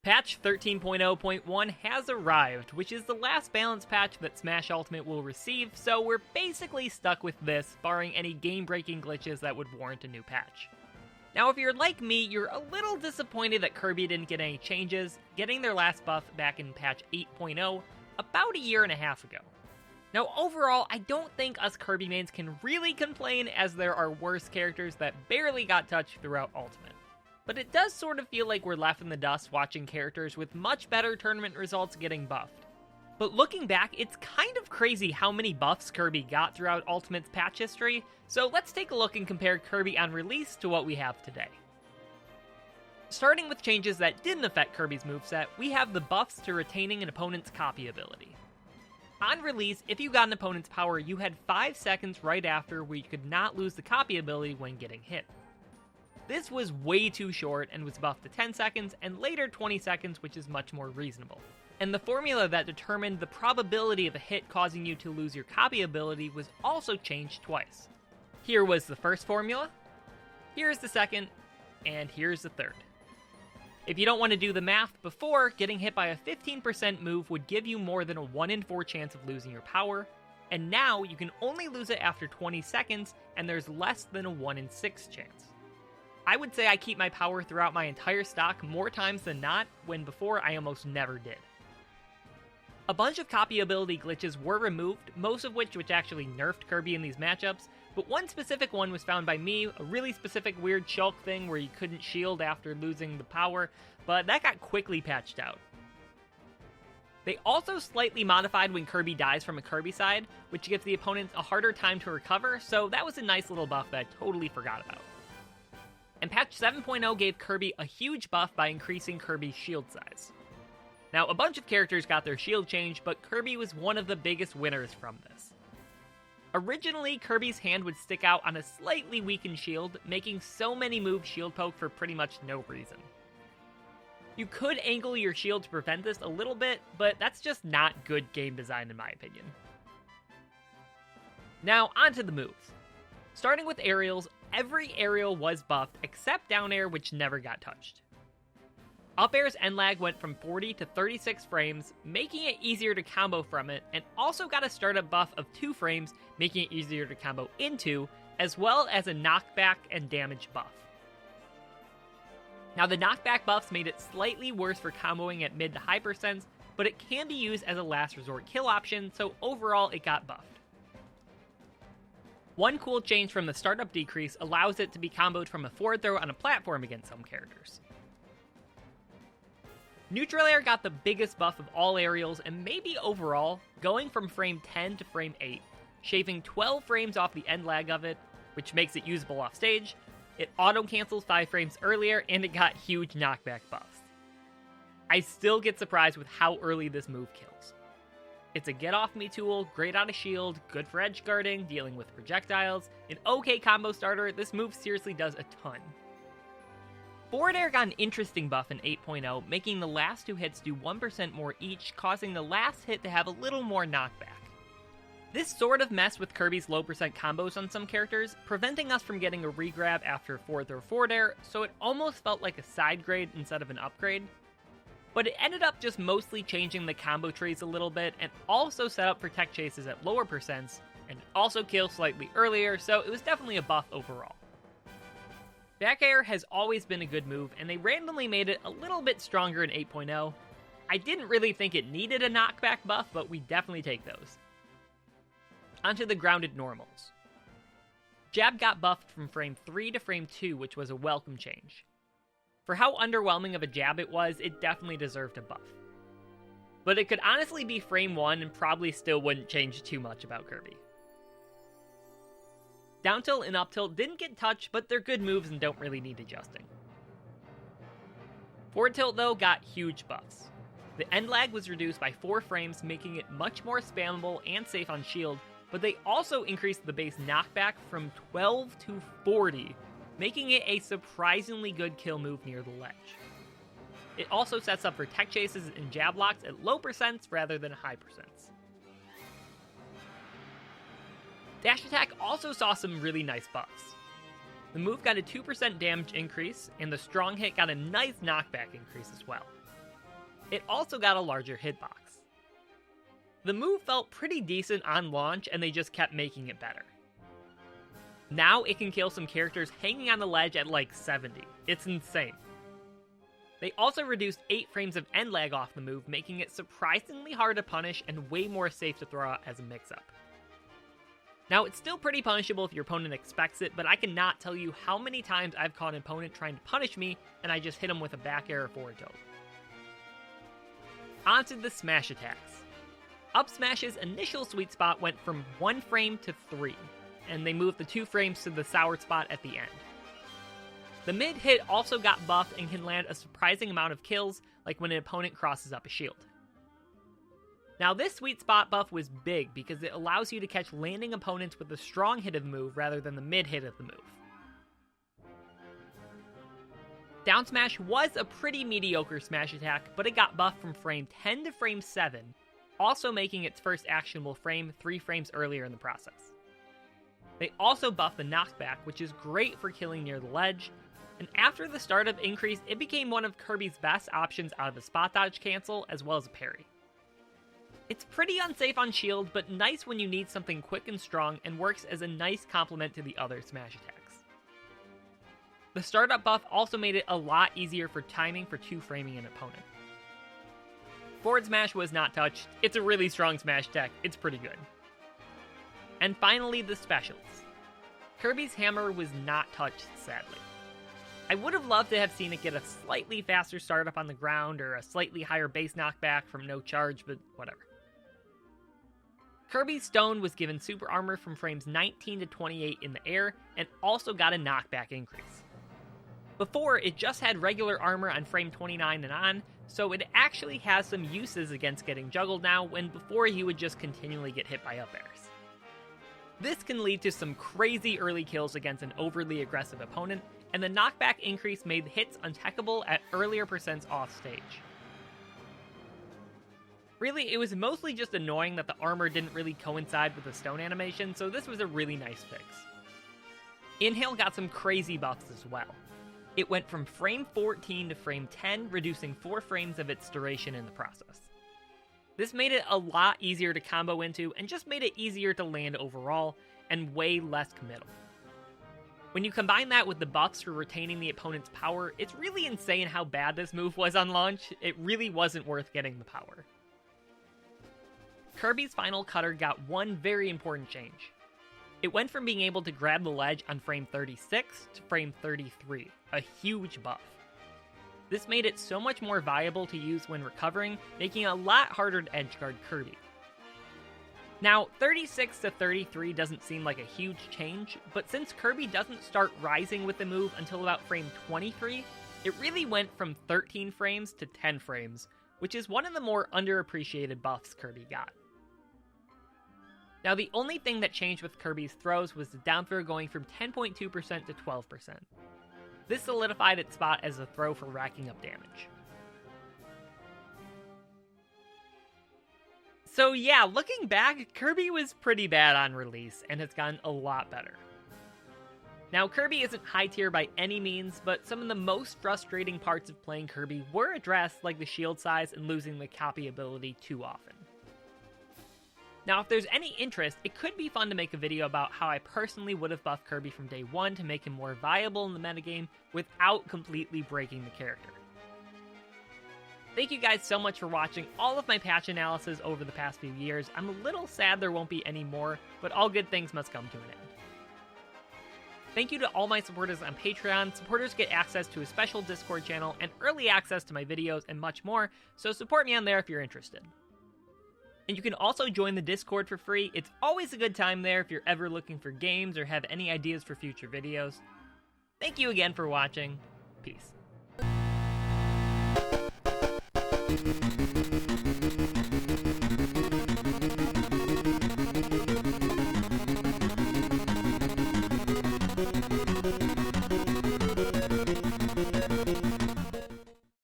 Patch 13.0.1 has arrived, which is the last balance patch that Smash Ultimate will receive, so we're basically stuck with this, barring any game-breaking glitches that would warrant a new patch. Now, if you're like me, you're a little disappointed that Kirby didn't get any changes, getting their last buff back in patch 8.0 about a year and a half ago. Now, overall, I don't think us Kirby mains can really complain, as there are worse characters that barely got touched throughout Ultimate. But it does sort of feel like we're left in the dust watching characters with much better tournament results getting buffed. But looking back, it's kind of crazy how many buffs Kirby got throughout Ultimate's patch history, so let's take a look and compare Kirby on release to what we have today. Starting with changes that didn't affect Kirby's moveset, we have the buffs to retaining an opponent's copy ability. On release, if you got an opponent's power, you had 5 seconds right after where you could not lose the copy ability when getting hit. This was way too short and was buffed to 10 seconds, and later 20 seconds, which is much more reasonable. And the formula that determined the probability of a hit causing you to lose your copy ability was also changed twice. Here was the first formula, here's the second, and here's the third. If you don't want to do the math, before, getting hit by a 15% move would give you more than a 1 in 4 chance of losing your power, and now you can only lose it after 20 seconds, and there's less than a 1 in 6 chance. I would say I keep my power throughout my entire stock more times than not, when before I almost never did. A bunch of copy ability glitches were removed, most of which actually nerfed Kirby in these matchups, but one specific one was found by me, a really specific weird Ch1cken thing where you couldn't shield after losing the power, but that got quickly patched out. They also slightly modified when Kirby dies from a Kirby side, which gives the opponents a harder time to recover, so that was a nice little buff that I totally forgot about. And patch 7.0 gave Kirby a huge buff by increasing Kirby's shield size. Now, a bunch of characters got their shield changed, but Kirby was one of the biggest winners from this. Originally, Kirby's hand would stick out on a slightly weakened shield, making so many moves shield poke for pretty much no reason. You could angle your shield to prevent this a little bit, but that's just not good game design in my opinion. Now, onto the moves. Starting with aerials, every aerial was buffed except down air, which never got touched. Up air's end lag went from 40 to 36 frames, making it easier to combo from it, and also got a startup buff of 2 frames, making it easier to combo into, as well as a knockback and damage buff. Now the knockback buffs made it slightly worse for comboing at mid to high percents, but it can be used as a last resort kill option, so overall it got buffed. One cool change from the startup decrease allows it to be comboed from a forward throw on a platform against some characters. Neutral air got the biggest buff of all aerials and maybe overall, going from frame 10 to frame 8, shaving 12 frames off the end lag of it, which makes it usable off stage. It auto-cancels 5 frames earlier, and it got huge knockback buffs. I still get surprised with how early this move kills. It's a get-off-me tool, great on a shield, good for edge guarding, dealing with projectiles, an okay combo starter. This move seriously does a ton. Forward air got an interesting buff in 8.0, making the last 2 hits do 1% more each, causing the last hit to have a little more knockback. This sort of messed with Kirby's low percent combos on some characters, preventing us from getting a regrab after forward throw forward air, so it almost felt like a side grade instead of an upgrade. But it ended up just mostly changing the combo trees a little bit, and also set up for tech chases at lower percents, and it also kills slightly earlier, so it was definitely a buff overall. Back air has always been a good move, and they randomly made it a little bit stronger in 8.0. I didn't really think it needed a knockback buff, but we definitely take those. Onto the grounded normals. Jab got buffed from frame 3 to frame 2, which was a welcome change. For how underwhelming of a jab it was, it definitely deserved a buff. But it could honestly be frame 1 and probably still wouldn't change too much about Kirby. Down tilt and up tilt didn't get touched, but they're good moves and don't really need adjusting. Forward tilt though got huge buffs. The end lag was reduced by 4 frames, making it much more spammable and safe on shield, but they also increased the base knockback from 12 to 40, making it a surprisingly good kill move near the ledge. It also sets up for tech chases and jab locks at low percents rather than high percents. Dash attack also saw some really nice buffs. The move got a 2% damage increase, and the strong hit got a nice knockback increase as well. it also got a larger hitbox. The move felt pretty decent on launch, and they just kept making it better. Now it can kill some characters hanging on the ledge at like 70. It's insane. They also reduced 8 frames of end lag off the move, making it surprisingly hard to punish and way more safe to throw out as a mix-up. Now, it's still pretty punishable if your opponent expects it, but I cannot tell you how many times I've caught an opponent trying to punish me, and I just hit them with a back air or forward tilt. Onto the smash attacks. Up smash's initial sweet spot went from 1 frame to 3, and they moved the 2 frames to the sour spot at the end. The mid hit also got buffed and can land a surprising amount of kills, like when an opponent crosses up a shield. Now this sweet spot buff was big because it allows you to catch landing opponents with a strong hit of the move rather than the mid hit of the move. Down smash was a pretty mediocre smash attack, but it got buffed from frame 10 to frame 7, also making its first actionable frame 3 frames earlier in the process. They also buffed the knockback, which is great for killing near the ledge, and after the startup increase, it became one of Kirby's best options out of the spot dodge cancel as well as a parry. It's pretty unsafe on shield, but nice when you need something quick and strong, and works as a nice complement to the other smash attacks. The startup buff also made it a lot easier for timing for 2-framing an opponent. Forward smash was not touched. It's a really strong smash attack. It's pretty good. And finally, the specials. Kirby's hammer was not touched, sadly. I would have loved to have seen it get a slightly faster startup on the ground or a slightly higher base knockback from no charge, but whatever. Kirby's stone was given super armor from frames 19 to 28 in the air, and also got a knockback increase. Before, it just had regular armor on frame 29 and on, so it actually has some uses against getting juggled now, when before he would just continually get hit by up airs. This can lead to some crazy early kills against an overly aggressive opponent, and the knockback increase made hits untechable at earlier percents off stage. Really, it was mostly just annoying that the armor didn't really coincide with the stone animation, so this was a really nice fix. Inhale got some crazy buffs as well. It went from frame 14 to frame 10, reducing 4 frames of its duration in the process. This made it a lot easier to combo into, and just made it easier to land overall, and way less committal. When you combine that with the buffs for retaining the opponent's power, it's really insane how bad this move was on launch. It really wasn't worth getting the power. Kirby's final cutter got one very important change. It went from being able to grab the ledge on frame 36 to frame 33, a huge buff. This made it so much more viable to use when recovering, making it a lot harder to edgeguard Kirby. Now, 36 to 33 doesn't seem like a huge change, but since Kirby doesn't start rising with the move until about frame 23, it really went from 13 frames to 10 frames, which is one of the more underappreciated buffs Kirby got. Now, the only thing that changed with Kirby's throws was the down throw going from 10.2% to 12%. This solidified its spot as a throw for racking up damage. So yeah, looking back, Kirby was pretty bad on release, and has gotten a lot better. Now, Kirby isn't high tier by any means, but some of the most frustrating parts of playing Kirby were addressed, like the shield size and losing the copy ability too often. Now, if there's any interest, it could be fun to make a video about how I personally would have buffed Kirby from day one to make him more viable in the metagame without completely breaking the character. Thank you guys so much for watching all of my patch analysis over the past few years. I'm a little sad there won't be any more, but all good things must come to an end. Thank you to all my supporters on Patreon. Supporters get access to a special Discord channel and early access to my videos and much more, so support me on there if you're interested. And you can also join the Discord for free. It's always a good time there if you're ever looking for games or have any ideas for future videos. Thank you again for watching. Peace.